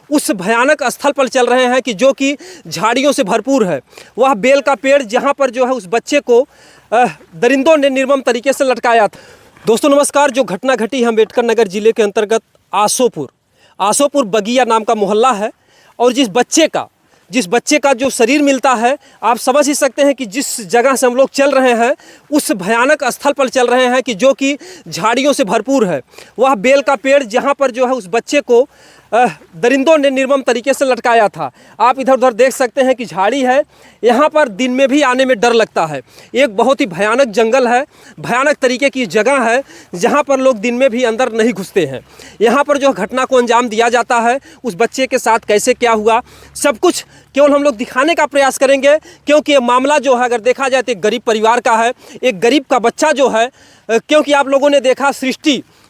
उस भयानक स्थल पर चल रहे हैं कि जो कि झाड़ियों से भरपूर है। वह बेल का पेड़ जहां पर जो है उस बच्चे को दरिंदों ने निर्मम तरीके से लटकाया था। दोस्तों नमस्कार, जो घटना घटी है अम्बेडकर नगर जिले के अंतर्गत आसोपुर बगिया नाम का मोहल्ला है। और जिस बच्चे का जो शरीर मिलता है, आप समझ ही सकते हैं कि जिस जगह से हम लोग चल रहे हैं उस भयानक स्थल पर चल रहे हैं कि जो कि झाड़ियों से भरपूर है। वह बेल का पेड़ जहां पर जो है उस बच्चे को दरिंदों ने निर्मम तरीके से लटकाया था। आप इधर उधर देख सकते हैं कि झाड़ी है, यहाँ पर दिन में भी आने में डर लगता है। एक बहुत ही भयानक जंगल है, भयानक तरीके की जगह है जहाँ पर लोग दिन में भी अंदर नहीं घुसते हैं। यहाँ पर जो घटना को अंजाम दिया जाता है, उस बच्चे के साथ कैसे क्या हुआ, सब कुछ केवल हम लोग दिखाने का प्रयास करेंगे, क्योंकि ये मामला जो है अगर देखा जाए तो एक गरीब परिवार का है, एक गरीब का बच्चा जो है। क्योंकि आप लोगों ने देखा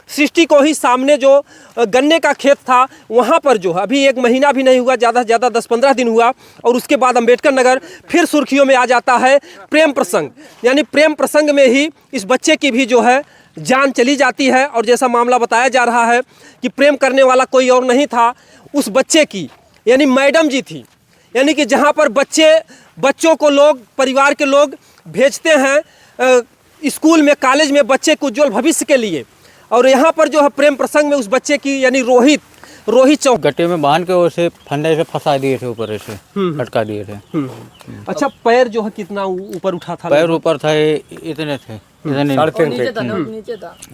सृष्टि को ही सामने जो गन्ने का खेत था वहाँ पर जो है अभी 1 महीना भी नहीं हुआ, ज़्यादा से ज़्यादा 10-15 दिन हुआ। और उसके बाद अम्बेडकर नगर फिर सुर्खियों में आ जाता है प्रेम प्रसंग, यानी प्रेम प्रसंग में ही इस बच्चे की भी जो है जान चली जाती है। और जैसा मामला बताया जा रहा है कि प्रेम करने वाला कोई और नहीं था, उस बच्चे की यानी मैडम जी थी। यानी कि जहाँ पर बच्चों को लोग, परिवार के लोग भेजते हैं स्कूल में, कॉलेज में बच्चे को उज्ज्वल भविष्य के लिए। और यहाँ पर जो है प्रेम प्रसंग में उस बच्चे की यानी रोहित चौक गट्टे में बांध के उसे फंदे से फंसा दिए थे, ऊपर ऐसे लटका दिए थे। अच्छा, पैर जो है कितना ऊपर उठा था? पैर ऊपर था, इतने थे, 3.5 फीट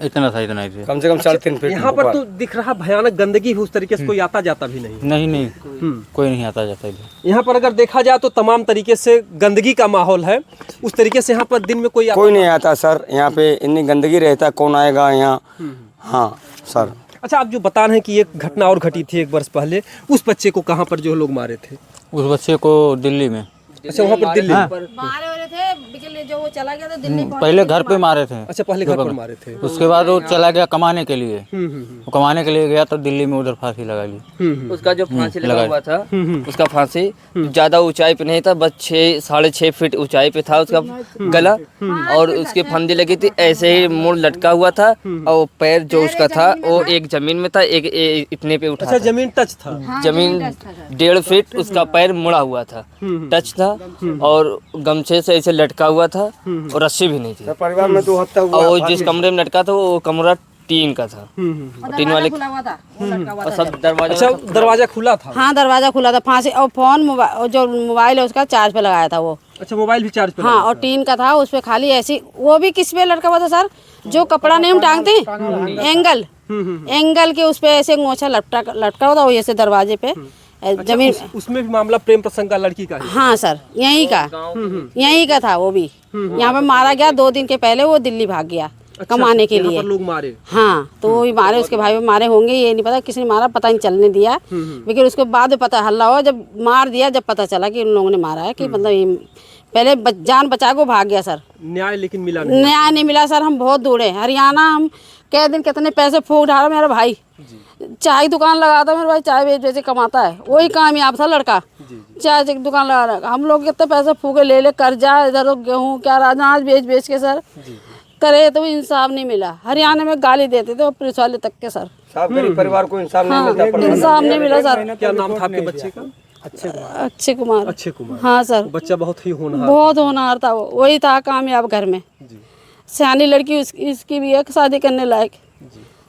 इतना था, इतना ही कम से कम 3.5 फीट। यहाँ पर तो दिख रहा भयानक गंदगी है, उस तरीके से कोई आता जाता भी नहीं। कोई नहीं आता जाता इधर। यहाँ पर अगर देखा जाए तो तमाम तरीके से गंदगी का माहौल है। उस तरीके से यहाँ पर दिन में कोई नहीं आता सर। यहाँ पे इतनी गंदगी रहता है, कौन आएगा यहाँ? हाँ सर। अच्छा, आप जो बता रहे हैं कि एक घटना और घटी थी 1 वर्ष पहले, उस बच्चे को कहाँ पर जो लोग मारे थे? उस बच्चे को दिल्ली में। अच्छा, वहाँ पर दिल्ली मारे वाले थे, जो वो चला गया था दिल्ली। पहले घर पे मारे थे। अच्छा, पहले घर पर मारे थे। उसके बाद वो चला गया कमाने के लिए। वो कमाने के लिए गया तो दिल्ली में उधर फांसी लगा ली। उसका जो फांसी लगा हुआ था, उसका फांसी ज्यादा ऊंचाई पे नहीं था, बस 6-6.5 फीट ऊंचाई पे था उसका गला। और उसके फंदी लगी थी, ऐसे ही मुड़ लटका हुआ था। और पैर जो उसका था वो एक जमीन में था, एक इतने पे उठा। अच्छा, जमीन टच था? जमीन 1.5 फीट उसका पैर मुड़ा हुआ था, टच था। और गमछे से ऐसे लटका हुआ था और रस्सी भी नहीं थी। परिवार में 2 हफ्ता हुआ। और जिस कमरे में लटका था वो कमरा टीन का था, टीन वाले। और सब दरवाजा। अच्छा, दरवाजा खुला था? हाँ, दरवाजा खुला था। फांसी और फोन जो मोबाइल है उसका चार्ज पे लगाया था वो। अच्छा, मोबाइल भी चार्ज पे? हाँ, और टीन का था, उस पे खाली ऐसी। वो भी किस पे लटका हुआ था सर? जो कपड़ा नहीं हम टांगते, एंगल के उस पे ऐसे गोछा लटका हुआ था, वो ऐसे दरवाजे पे जमीन। उसमें भी मामला प्रेम प्रसंग का, लड़की का? हाँ सर, यहीं का था वो भी। यहाँ पे मारा गया 2 दिन के पहले, वो दिल्ली भाग गया कमाने के लिए। लोग मारे? हाँ, तो वो भी मारे, उसके भाई भी मारे होंगे, ये नहीं पता किसने मारा, पता नहीं चलने दिया। लेकिन उसके बाद पता हल्ला हुआ, जब मार दिया, जब पता चला कि उन लोगों ने मारा है, कि मतलब पहले जान बचा को भाग गया सर। न्याय लेकिन मिला नहीं? न्याय नहीं मिला सर। हम बहुत दूर है हरियाणा, हम कई दिन कितने पैसे फूक डाला। मेरा भाई चाय दुकान लगाता, मेरा भाई चाय बेच बेच कमाता है, वही कामयाब था लड़का। चाय की दुकान लगा रहा, हम लोग कितने पैसे फूके ले कर्जा, इधर गेहूँ क्या अनाज बेच बेच के सर करे, तो इंसाफ नहीं मिला। हरियाणा में गाली देते थे पुलिस वाले तक के सर। गरीब परिवार को इंसाफ नहीं मिलता। इंसाफ नहीं मिला सर। क्या नाम था आपके बच्चे का? अक्षय कुमार। हाँ सर। बच्चा बहुत ही होनहार था, वही था कामयाब घर में। सियानी लड़की इसकी भी एक शादी करने लायक।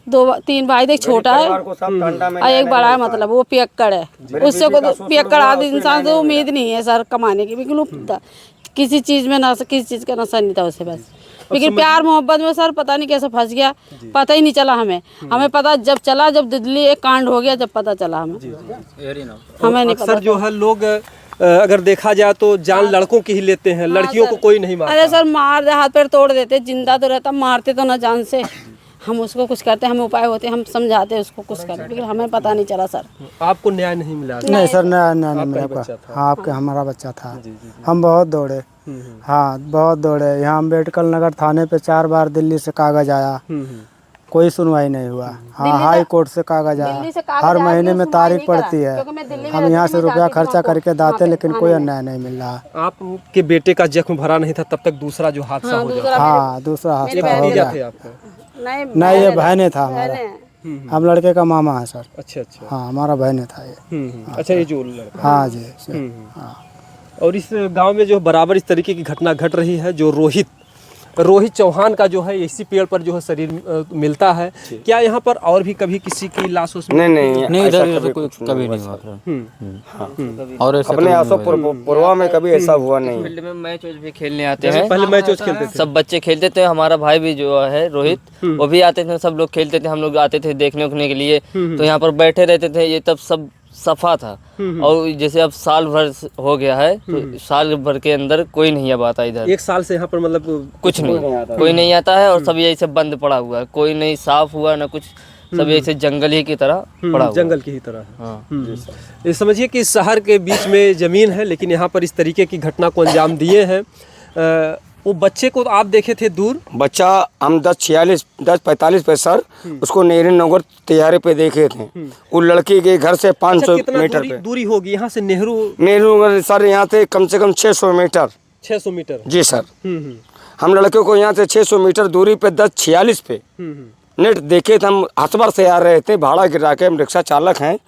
2-3 भाई थे, छोटा है और एक बड़ा है, मतलब वो पियक्कड़ है। उससे को पियक्कड़ आदि इंसान से उम्मीद नहीं है सर कमाने की। बिल्कुल किसी चीज में ना, किसी चीज का नशा नहीं था उसे बस। लेकिन प्यार मोहब्बत में सर पता नहीं कैसे फंस गया, पता ही नहीं चला हमें पता जब चला, जब दिल्ली एक कांड हो गया, जब पता चला हमें नहीं पता। अक्सर जो है लोग अगर देखा जाए तो जान लड़कों की ही लेते हैं, लड़कियों को कोई नहीं मारता। अरे सर, मार दे, हाथ पैर तोड़ देते, जिंदा तो रहता, मारते तो ना जान से। हम उसको कुछ करते, हमें उपाय होते, हम समझाते उसको कुछ करते, लेकिन हमें पता नहीं चला सर। आपको न्याय नहीं मिला? नहीं सर, न्याय नहीं मिला। हाँ, आपके हमारा बच्चा था। हम बहुत दौड़े, हाँ बहुत दौड़े। यहाँ अम्बेडकर नगर थाने पे 4 बार दिल्ली से कागज आया, कोई सुनवाई नहीं हुआ। हाँ, हाई कोर्ट से कागज आया, हर महीने में तारीख पड़ती है। हम यहाँ से रुपया खर्चा करके दाते, लेकिन कोई अन्याय नहीं मिल रहा। आपके बेटे का जख्म भरा नहीं था तब तक दूसरा जो हादसा हो गया? हाँ, दूसरा हादसा हो गया। थे आपको? नहीं, ये बहने था हमारा। हम लड़के का मामा है सर। अच्छा अच्छा। हाँ हमारा बहन था ये। अच्छा, ये जो लड़का। हाँ जी हाँ। और इस गांव में जो बराबर इस तरीके की घटना घट रही है, जो रोहित चौहान का जो है इसी पेड़ पर जो है शरीर मिलता है। क्या यहाँ पर और भी कभी किसी की लाश उसमें? नहीं, ऐसा इधर कोई कभी नहीं हुआ सर। और ऐसे अपने आसोपुरवा में कभी ऐसा हुआ नहीं। फील्ड में मैच भी खेलने आते हैं, पहले मैच खेलते थे, सब बच्चे खेलते थे। हमारा भाई भी जो है रोहित, वो भी आते थे, सब लोग खेलते थे, हम लोग आते थे देखने उखने के लिए। तो यहाँ पर बैठे रहते थे। ये तब सब सफा था। और जैसे अब साल भर हो गया है, तो साल भर के अंदर कोई नहीं अब आता इधर। एक साल से यहाँ पर मतलब कुछ नहीं, कोई नहीं आता है। और सब यही सब बंद पड़ा हुआ है, कोई नहीं साफ हुआ ना कुछ, सब ऐसे जंगल ही की तरह पड़ा हुआ। जंगल की ही तरह है। हाँ। ये समझिए कि शहर के बीच में ज़मीन है, लेकिन यहाँ पर इस तरीके की घटना को अंजाम दिए हैं। वो बच्चे को आप देखे थे दूर? बच्चा हम 10:45 पे सर उसको नेहरू नगर तैयारी पे देखे थे। वो लड़की के घर से 500 मीटर पे दूरी होगी यहाँ से नेहरू नगर सर, यहाँ से कम 600 मीटर। 600 मीटर? जी सर। हम लड़के को यहाँ से 600 मीटर दूरी पे 10:46 पे नेट देखे थे। हम हसबर से आ रहे थे, भाड़ा गिरा के, हम रिक्शा चालक हैं,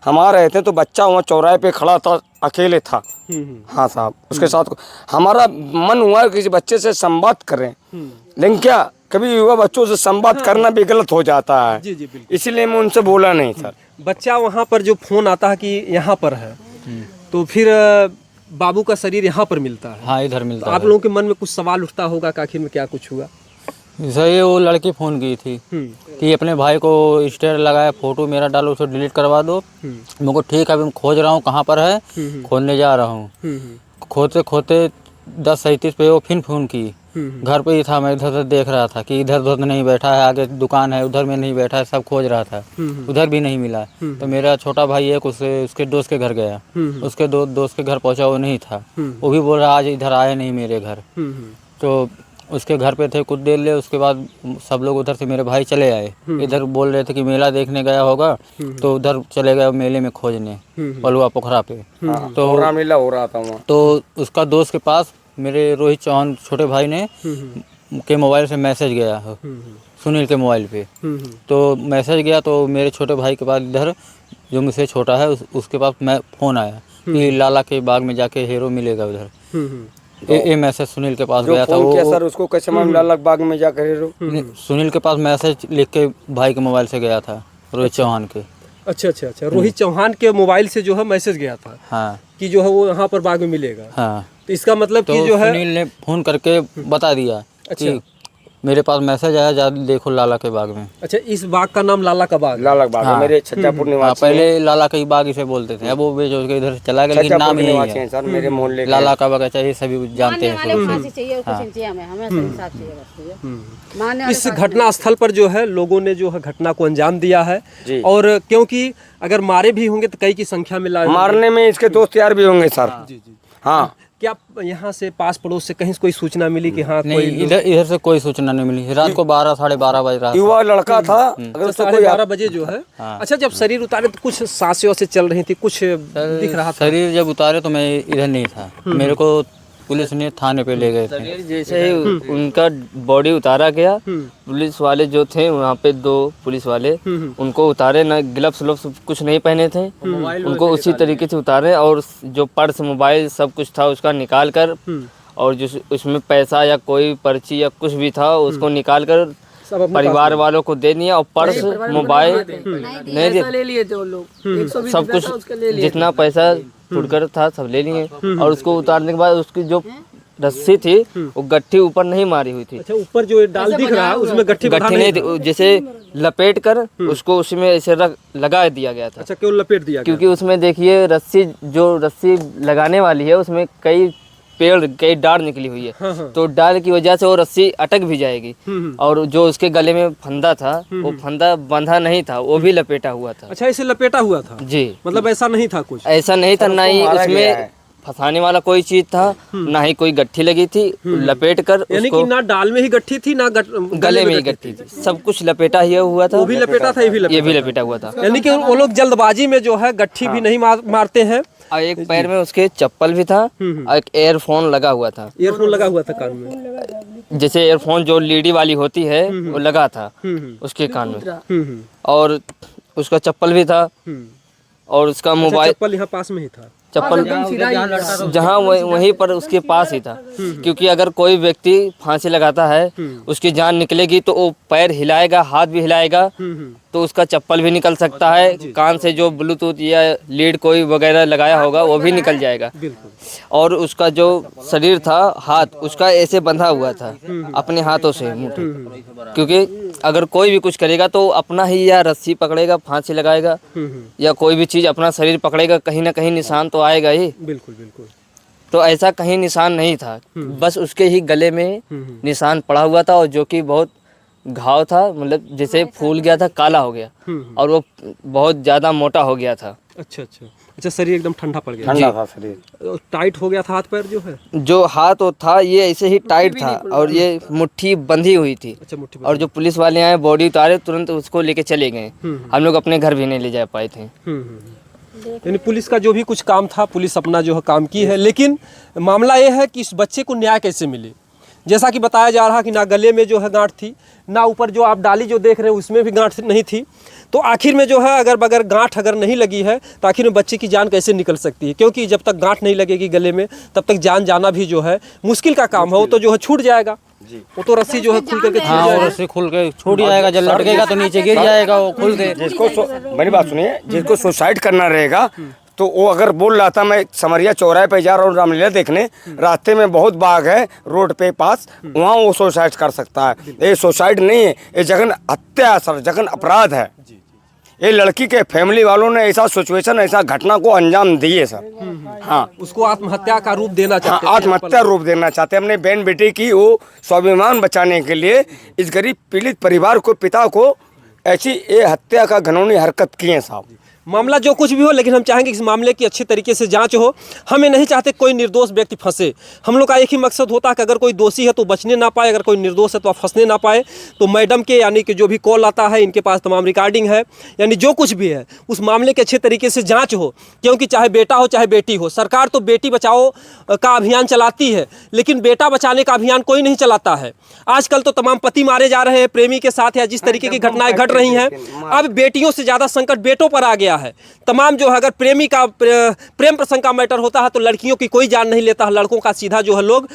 हम आ रहे थे तो बच्चा वहाँ चौराहे पे खड़ा था, अकेले था। हाँ साहब, उसके साथ हमारा मन हुआ कि किसी बच्चे से संवाद करें, लेकिन क्या कभी युवा बच्चों से संवाद करना भी गलत हो जाता है। जी जी बिल्कुल। इसलिए मैं उनसे बोला नहीं सर। बच्चा वहाँ पर जो फोन आता है कि यहाँ पर है, तो फिर बाबू का शरीर यहाँ पर मिलता है। हाँ इधर मिलता आप है। लोगों के मन में कुछ सवाल उठता होगा कि आखिर में क्या कुछ हुआ? सर ये वो लड़की फ़ोन की थी कि अपने भाई को स्टेटस लगाया, फोटो मेरा डालो, उसे डिलीट करवा दो। मेरे को ठीक है, अभी मैं खोज रहा हूँ कहाँ पर है, खोजने जा रहा हूँ। खोजते खोजते 10:37 पे वो फिर फ़ोन की। घर पे ही था, मैं इधर उधर देख रहा था कि इधर उधर नहीं बैठा है, आगे दुकान है उधर में नहीं बैठा है, सब खोज रहा था, उधर भी नहीं मिला। तो मेरा छोटा भाई एक उसके दोस्त के घर गया, उसके दोस्त के घर पहुंचा, वो नहीं था। वो भी बोल रहा आज इधर आया नहीं मेरे घर। तो उसके घर पे थे कुछ देर ले, उसके बाद सब लोग उधर से मेरे भाई चले आए। इधर बोल रहे थे कि मेला देखने गया होगा, तो उधर चले गए मेले में खोजने, पलुआ पोखरा पे। तो मेला हो रहा था वहाँ। तो उसका दोस्त के पास मेरे रोहित चौहान छोटे भाई ने के मोबाइल से मैसेज गया, सुनील के मोबाइल पे। तो मैसेज गया तो मेरे छोटे भाई के पास इधर जो मुझसे छोटा है उसके पास मैं फ़ोन आया कि लाला के बाग में जाके हीरो मिलेगा उधर। ये मैसेज सुनील के पास गया था। वो सर उसको कैसे मालूम लाला बाग में जाकर हीरो? सुनील के पास मैसेज लिख के भाई के मोबाइल से गया था, रोहित चौहान के। अच्छा अच्छा अच्छा, रोहित चौहान के मोबाइल से जो है मैसेज गया था। हाँ कि जो है वो यहाँ पर बाग में मिलेगा। हाँ। तो इसका मतलब तो कि जो है सुनील ने फ़ोन करके बता दिया कि मेरे पास मैसेज आया, जा देखो लाला के बाग में। अच्छा, इस बाग का नाम लाला का बाग? लाला बाग है, मेरे छत्तापुर निवासी। पहले लाला का ही बाग इसे बोलते थे, अब वो बेच के इधर चला गया, लेकिन नाम यही है सर, मेरे मोहल्ले लाला का बगीचा, ये सभी जानते हैं। इस घटना स्थल पर जो है लोगों ने जो है घटना को अंजाम दिया है। और क्योंकि अगर मारे भी होंगे तो कई की संख्या में मारने में इसके दोस्त यार भी होंगे सर। जी जी। हाँ। क्या यहाँ से पास पड़ोस से कहीं से कोई सूचना मिली कि हाँ नहीं, इधर से कोई सूचना नहीं मिली। रात को 12 साढ़े 12 बज रहा था। युवा लड़का था, अगर उसको कोई 12 बजे जो है। अच्छा, जब शरीर उतारे तो कुछ सांसें से चल रही थी, कुछ दिख रहा था? शरीर जब उतारे तो मैं इधर नहीं था, मेरे को पुलिस ने थाने पे ले गए थे। जैसे ही उनका बॉडी उतारा गया, पुलिस वाले जो थे वहाँ पे 2 पुलिस वाले उनको उतारे, ना ग्लव्स कुछ नहीं पहने थे, उनको उसी तरीके से उतारे। और जो पर्स मोबाइल सब कुछ था उसका निकाल कर, और जो उसमें पैसा या कोई पर्ची या कुछ भी था उसको निकाल कर परिवार वालों को दे दिया। और पर्स मोबाइल नहीं ले लिए थे वो लोग, सब कुछ जितना पैसा फुटकर था सब ले लिए। और उसको उतारने के बाद उसकी जो रस्सी थी वो गट्ठी ऊपर नहीं मारी हुई थी। अच्छा, ऊपर जो डाल दिख रहा है उसमें गट्ठी नहीं थी, जैसे लपेट कर उसको उसमें ऐसे लगा दिया गया था। अच्छा, केवल लपेट दिया गया? क्योंकि उसमें देखिए रस्सी लगाने वाली है उसमें कई पेड़ कई डाल निकली हुई है। हाँ। तो डाल की वजह से वो रस्सी अटक भी जाएगी। और जो उसके गले में फंदा था वो फंदा बंधा नहीं था, वो भी लपेटा हुआ था। अच्छा, ऐसे लपेटा हुआ था? जी। मतलब ऐसा नहीं था कुछ? ऐसा नहीं था, ना ही उसमें फंसाने वाला कोई चीज था, ना ही कोई गट्ठी लगी थी। लपेट कर यानी कि ना डाल में ही गट्ठी थी ना गले में ही गट्ठी थी, सब कुछ लपेटा ही हुआ था। वो भी लपेटा था, ये भी लपेटा हुआ था। यानी कि वो लोग जल्दबाजी में जो है गट्ठी भी नहीं मारते हैं और एक पैर में उसके चप्पल भी था और एक एयरफोन लगा हुआ था। ईयरफोन लगा हुआ था कान में, जैसे एयरफोन जो लीडी वाली होती है वो लगा था उसके कान में, और उसका चप्पल भी था, और उसका मोबाइल चप्पल यहाँ पास में ही था। चप्पल जहाँ वहीं पर उसके पास ही था, क्योंकि अगर कोई व्यक्ति फांसी लगाता है उसकी जान निकलेगी तो वो पैर हिलाएगा, हाथ भी हिलाएगा, तो उसका चप्पल भी निकल सकता है, कान से जो ब्लूटूथ या लीड कोई वगैरह लगाया होगा वो भी निकल जाएगा। और उसका जो शरीर था, हाथ उसका ऐसे बंधा हुआ था अपने हाथों से मुट्ठी, क्योंकि अगर कोई भी कुछ करेगा तो अपना ही या रस्सी पकड़ेगा, फांसी लगाएगा, या कोई भी चीज़ अपना शरीर पकड़ेगा, कहीं ना कहीं निशान तो आएगा ही। बिल्कुल बिल्कुल। तो ऐसा कहीं निशान नहीं था, बस उसके ही गले में निशान पड़ा हुआ था, और जो कि बहुत घाव था, मतलब जैसे फूल गया था, काला हो गया, और वो बहुत ज़्यादा मोटा हो गया था। अच्छा अच्छा अच्छा, शरीर एकदम ठंडा पड़ गया, ठंडा था शरीर, टाइट हो गया था हाथ पैर जो है। जो हाथ वो था ये ऐसे ही टाइट था, और ये मुट्ठी बंधी हुई थी। अच्छा, मुट्ठी और जो पुलिस वाले आए, बॉडी उतारे, तुरंत उसको लेके चले गए। हम लोग अपने घर भी नहीं ले जा पाए थे। यानी पुलिस का जो भी कुछ काम था, पुलिस अपना जो है काम की है, लेकिन मामला ये है कि इस बच्चे को न्याय कैसे मिले। जैसा कि बताया जा रहा कि ना गले में जो है गांठ थी, ना ऊपर जो आप डाली जो देख रहे हो उसमें भी गांठ नहीं थी, तो आखिर में जो है अगर बगैर गांठ अगर नहीं लगी है तो आखिर में बच्चे की जान कैसे निकल सकती है, क्योंकि जब तक गांठ नहीं लगेगी गले में तब तक जान जाना भी जो है मुश्किल का काम है। वो तो जो है छूट जाएगा, वो तो रस्सी जो है खुल करके छूट हाँ, जाएगा। वो रस्सी खुल के छूट जाएगा, जब लटकेगा तो नीचे गिर जाएगा वो खुल के। मेरी बात सुनिए, जिसको सुसाइड करना रहेगा तो वो अगर बोल रहा था मैं समरिया चौराहे पे जा रहा हूँ रामलीला देखने, रास्ते में बहुत बाग है रोड पे पास, वहाँ वो सुसाइड कर सकता है। ये सुसाइड नहीं है, ये जघन हत्या है सर, जघन अपराध है। ये लड़की के फैमिली वालों ने ऐसा सिचुएशन, ऐसा घटना को अंजाम दिए सर। हाँ, उसको आत्महत्या का रूप देना चाहते हैं, आत्महत्या रूप देना चाहते हैं अपने बहन बेटी की वो स्वाभिमान बचाने के लिए। इस गरीब पीड़ित परिवार को, पिता को ऐसी ये हत्या का घिनौनी हरकत की है साहब। मामला जो कुछ भी हो, लेकिन हम चाहेंगे कि इस मामले की अच्छे तरीके से जांच हो। हमें नहीं चाहते कोई निर्दोष व्यक्ति फंसे। हम लोग का एक ही मकसद होता है कि अगर कोई दोषी है तो बचने ना पाए, अगर कोई निर्दोष है तो आप फंसने ना पाए। तो मैडम के यानी कि जो भी कॉल आता है, इनके पास तमाम रिकॉर्डिंग है, यानी जो कुछ भी है उस मामले के अच्छे तरीके से जाँच हो, क्योंकि चाहे बेटा हो चाहे बेटी हो, सरकार तो बेटी बचाओ का अभियान चलाती है, लेकिन बेटा बचाने का अभियान कोई नहीं चलाता है। आजकल तो तमाम पति मारे जा रहे हैं प्रेमी के साथ, या जिस तरीके की घटनाएं घट रही हैं, अब बेटियों से ज़्यादा संकट बेटों पर आ गया है। तमाम जो है, अगर प्रेमी का प्रेम प्रसंग का मैटर होता है तो लड़कियों की कोई जान नहीं लेता है, लड़कों का सीधा जो है लोग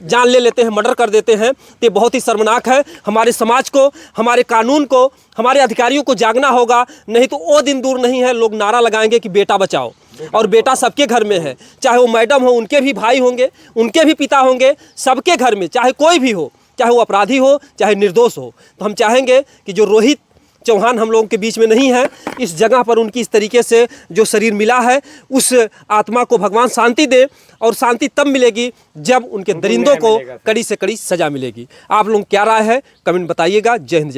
जान ले लेते हैं, मर्डर कर देते हैं। तो ये बहुत ही शर्मनाक है। हमारे समाज को, हमारे कानून को, हमारे अधिकारियों को जागना होगा, नहीं तो वो दिन दूर नहीं है लोग नारा लगाएंगे कि बेटा बचाओ। और बेटा सबके घर में है, चाहे वो मैडम हो, उनके भी भाई होंगे, उनके भी पिता होंगे, सबके घर में, चाहे कोई भी हो, चाहे वो अपराधी हो चाहे निर्दोष हो। तो हम चाहेंगे कि जो रोहित चौहान हम लोगों के बीच में नहीं है, इस जगह पर उनकी इस तरीके से जो शरीर मिला है, उस आत्मा को भगवान शांति दे, और शांति तब मिलेगी जब उनके दरिंदों को कड़ी से कड़ी सजा मिलेगी। आप लोग क्या राय है कमेंट बताइएगा। जय हिंद।